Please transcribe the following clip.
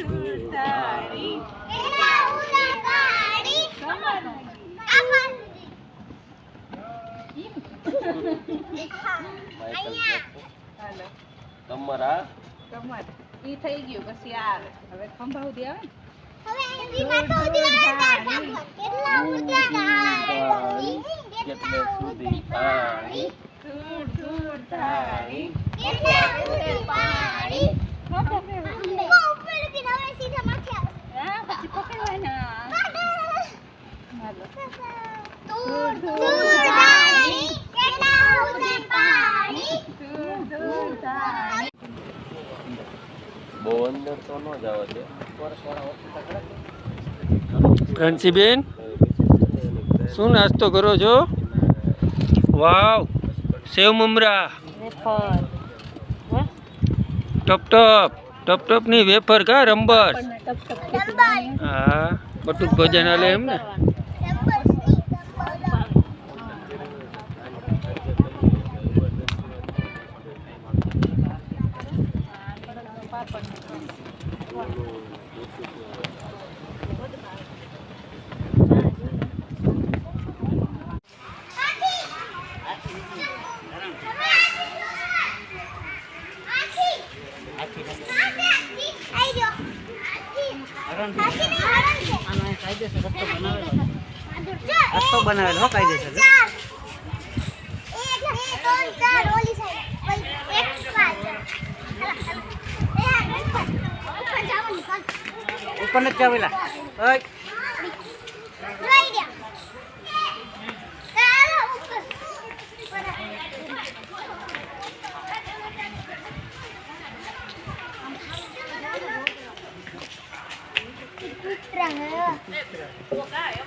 ધૂળ તારી હાલો કમરા કમર ઈ થઈ ગયું પછી આ આવે હવે ખંભા સુધી આવે કેટલે સુધી પાણી ધૂળ ધૂળ તારી પછી પકડવાના હાલો ધૂળ ધૂળ તારી ધૂળ ધૂળ તારી બહુ અંદર તો ન જવા દે ફ્રાન્સીબેન શું નાસ્તો કરો છો? વાવ સેવ મમરા ટપ ટપ ની વેફર કા રંબસ હા બટુક ભોજન હાલે એમ ને રસ્તો બનાવેલો હો કાયદેસર ઉપર નથી જાવેલા Terang.